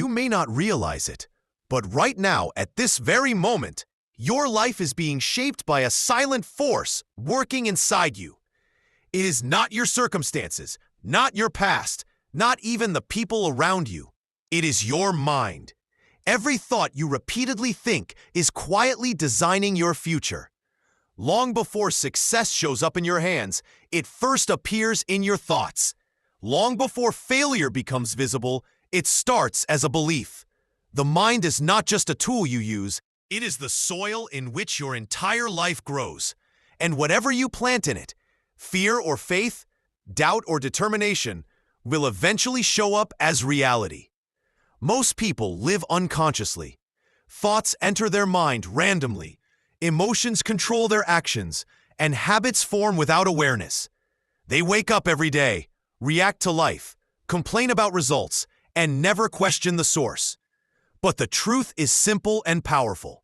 You may not realize it, but right now, at this very moment, your life is being shaped by a silent force working inside you. It is not your circumstances, not your past, not even the people around you. It is your mind. Every thought you repeatedly think is quietly designing your future. Long before success shows up in your hands, it first appears in your thoughts. Long before failure becomes visible, it starts as a belief. The mind is not just a tool you use, it is the soil in which your entire life grows. And whatever you plant in it, fear or faith, doubt or determination, will eventually show up as reality. Most people live unconsciously. Thoughts enter their mind randomly, emotions control their actions, and habits form without awareness. They wake up every day, react to life, complain about results, and never question the source. But the truth is simple and powerful.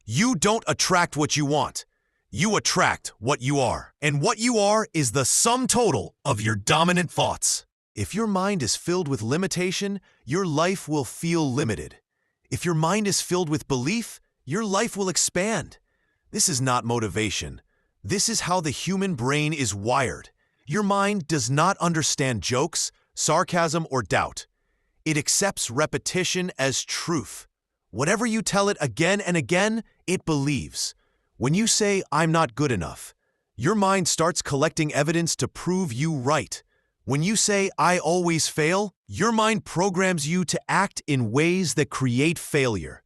You don't attract what you want. You attract what you are. And what you are is the sum total of your dominant thoughts. If your mind is filled with limitation, your life will feel limited. If your mind is filled with belief, your life will expand. This is not motivation. This is how the human brain is wired. Your mind does not understand jokes, sarcasm, or doubt. It accepts repetition as truth. Whatever you tell it again and again, it believes. When you say, "I'm not good enough," your mind starts collecting evidence to prove you right. When you say, "I always fail," your mind programs you to act in ways that create failure.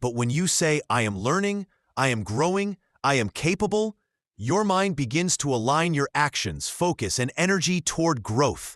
But when you say, "I am learning, I am growing, I am capable," your mind begins to align your actions, focus, and energy toward growth.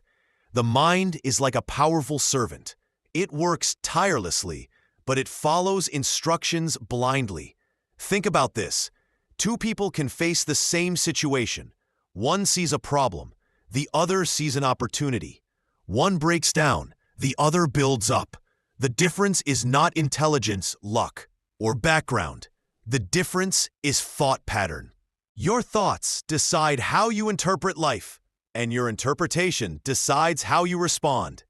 The mind is like a powerful servant. It works tirelessly, but it follows instructions blindly. Think about this. Two people can face the same situation. One sees a problem. The other sees an opportunity. One breaks down. The other builds up. The difference is not intelligence, luck, or background. The difference is thought pattern. Your thoughts decide how you interpret life, and your interpretation decides how you respond.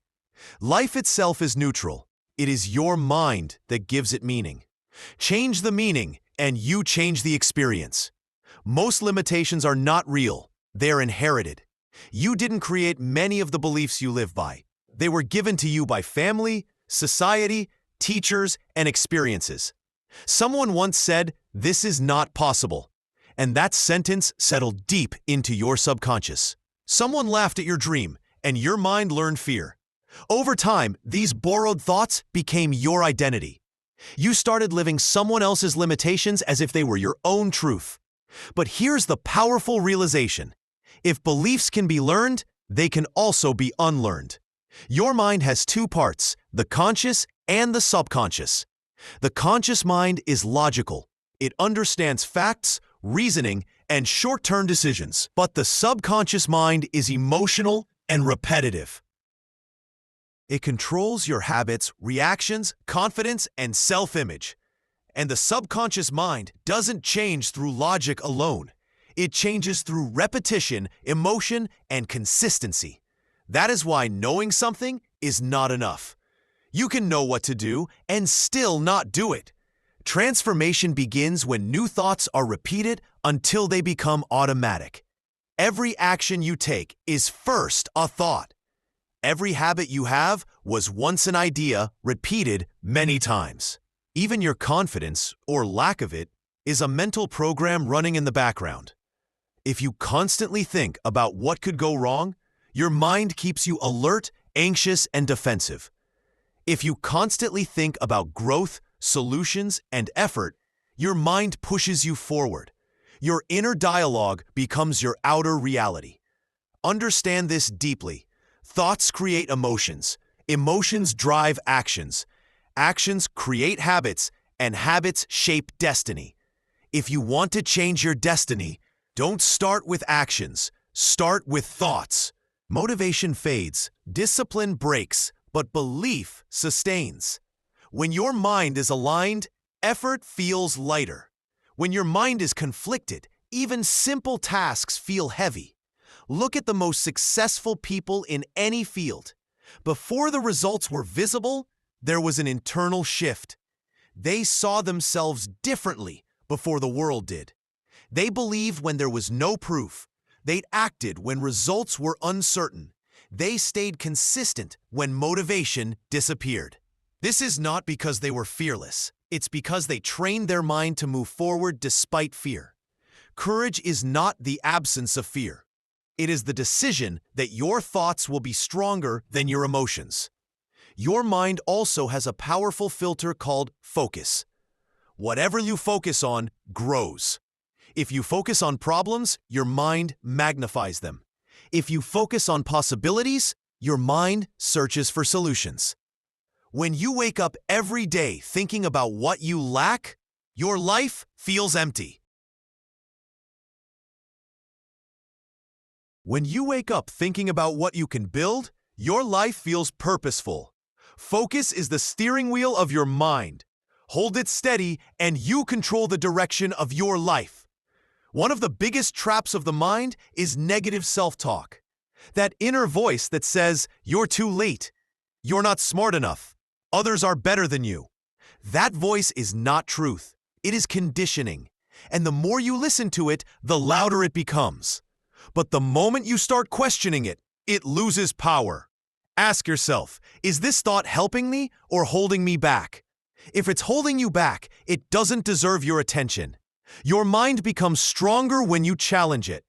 Life itself is neutral. It is your mind that gives it meaning. Change the meaning, and you change the experience. Most limitations are not real. They're inherited. You didn't create many of the beliefs you live by. They were given to you by family, society, teachers, and experiences. Someone once said, "This is not possible," and that sentence settled deep into your subconscious. Someone laughed at your dream, and your mind learned fear. Over time, these borrowed thoughts became your identity. You started living someone else's limitations as if they were your own truth. But here's the powerful realization. If beliefs can be learned, they can also be unlearned. Your mind has two parts, the conscious and the subconscious. The conscious mind is logical. It understands facts, reasoning, and short-term decisions. But the subconscious mind is emotional and repetitive. It controls your habits, reactions, confidence, and self-image. And the subconscious mind doesn't change through logic alone. It changes through repetition, emotion, and consistency. That is why knowing something is not enough. You can know what to do and still not do it. Transformation begins when new thoughts are repeated until they become automatic. Every action you take is first a thought. Every habit you have was once an idea repeated many times. Even your confidence, or lack of it, is a mental program running in the background. If you constantly think about what could go wrong, your mind keeps you alert, anxious, and defensive. If you constantly think about growth, solutions, and effort, your mind pushes you forward. Your inner dialogue becomes your outer reality. Understand this deeply. Thoughts create emotions. Emotions drive actions. Actions create habits, and habits shape destiny. If you want to change your destiny, don't start with actions. Start with thoughts. Motivation fades, discipline breaks, but belief sustains. When your mind is aligned, effort feels lighter. When your mind is conflicted, even simple tasks feel heavy. Look at the most successful people in any field. Before the results were visible, There was an internal shift. They saw themselves differently before the world did. They believed when there was no proof. They acted when results were uncertain. They stayed consistent when motivation disappeared. This is not because they were fearless. It's because they trained their mind to move forward despite fear. Courage is not the absence of fear. It is the decision that your thoughts will be stronger than your emotions. Your mind also has a powerful filter called focus. Whatever you focus on grows. If you focus on problems, your mind magnifies them. If you focus on possibilities, your mind searches for solutions. When you wake up every day thinking about what you lack, your life feels empty. When you wake up thinking about what you can build, your life feels purposeful. Focus is the steering wheel of your mind. Hold it steady and you control the direction of your life. One of the biggest traps of the mind is negative self-talk. That inner voice that says, "You're too late. You're not smart enough. Others are better than you." That voice is not truth. It is conditioning. And the more you listen to it, the louder it becomes. But the moment you start questioning it, it loses power. Ask yourself, is this thought helping me or holding me back? If it's holding you back, it doesn't deserve your attention. Your mind becomes stronger when you challenge it.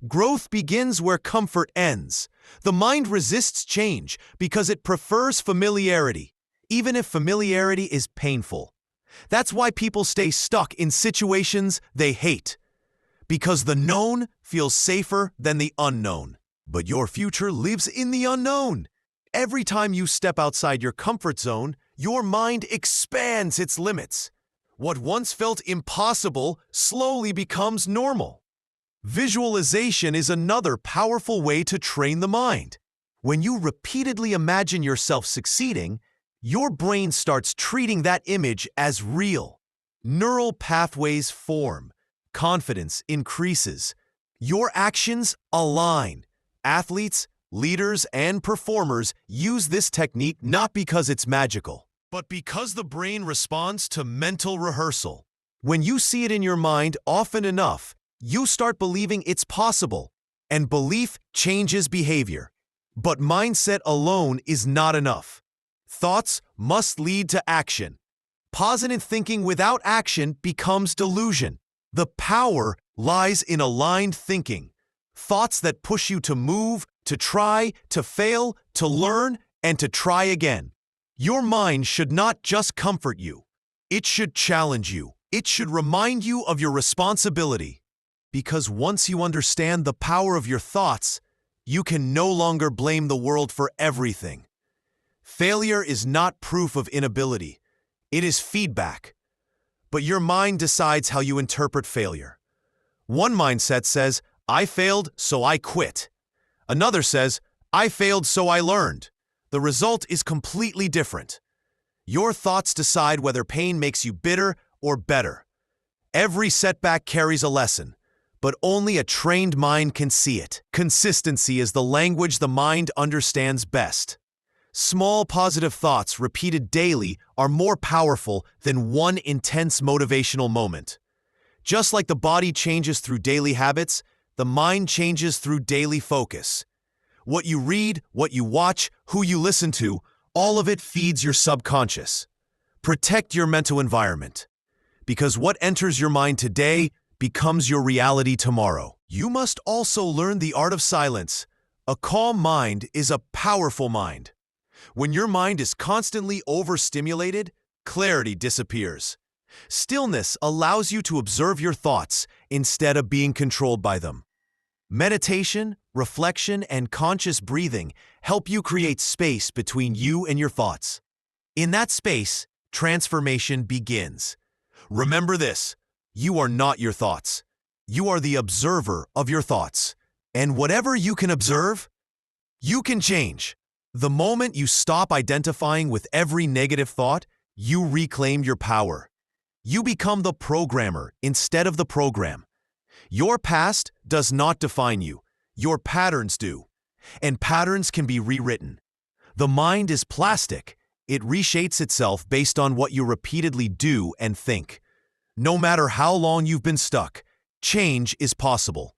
Growth begins where comfort ends. The mind resists change because it prefers familiarity, even if familiarity is painful. That's why people stay stuck in situations they hate. Because the known feels safer than the unknown. But your future lives in the unknown. Every time you step outside your comfort zone, your mind expands its limits. What once felt impossible slowly becomes normal. Visualization is another powerful way to train the mind. When you repeatedly imagine yourself succeeding, your brain starts treating that image as real. Neural pathways form. Confidence increases. Your actions align. Athletes, leaders, and performers use this technique not because it's magical, but because the brain responds to mental rehearsal. When you see it in your mind often enough, you start believing it's possible, and belief changes behavior. But mindset alone is not enough. Thoughts must lead to action. Positive thinking without action becomes delusion. The power lies in aligned thinking. Thoughts that push you to move, to try, to fail, to learn, and to try again. Your mind should not just comfort you. It should challenge you. It should remind you of your responsibility. Because once you understand the power of your thoughts, you can no longer blame the world for everything. Failure is not proof of inability. It is feedback. But your mind decides how you interpret failure. One mindset says, "I failed, so I quit." Another says, "I failed, so I learned." The result is completely different. Your thoughts decide whether pain makes you bitter or better. Every setback carries a lesson, but only a trained mind can see it. Consistency is the language the mind understands best. Small positive thoughts repeated daily are more powerful than one intense motivational moment. Just like the body changes through daily habits, the mind changes through daily focus. What you read, what you watch, who you listen to, all of it feeds your subconscious. Protect your mental environment. Because what enters your mind today becomes your reality tomorrow. You must also learn the art of silence. A calm mind is a powerful mind. When your mind is constantly overstimulated, clarity disappears. Stillness allows you to observe your thoughts instead of being controlled by them. Meditation, reflection, and conscious breathing help you create space between you and your thoughts. In that space, transformation begins. Remember this, you are not your thoughts. You are the observer of your thoughts. And whatever you can observe, you can change. The moment you stop identifying with every negative thought, you reclaim your power. You become the programmer instead of the program. Your past does not define you. Your patterns do. And patterns can be rewritten. The mind is plastic. It reshapes itself based on what you repeatedly do and think. No matter how long you've been stuck, change is possible.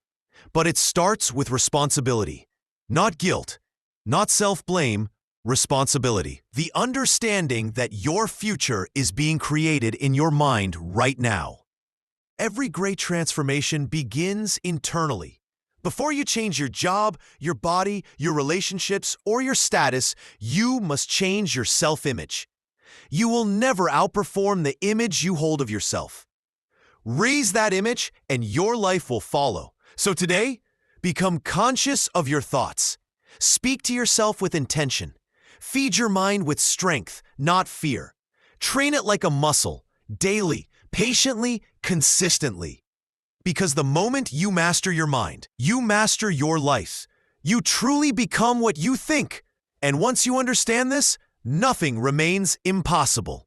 But it starts with responsibility. Not guilt, not self-blame, responsibility. The understanding that your future is being created in your mind right now. Every great transformation begins internally. Before you change your job, your body, your relationships, or your status, you must change your self-image. You will never outperform the image you hold of yourself. Raise that image and your life will follow. So today, become conscious of your thoughts. Speak to yourself with intention. Feed your mind with strength, not fear. Train it like a muscle, daily, patiently, consistently. Because the moment you master your mind, you master your life. You truly become what you think. And once you understand this, nothing remains impossible.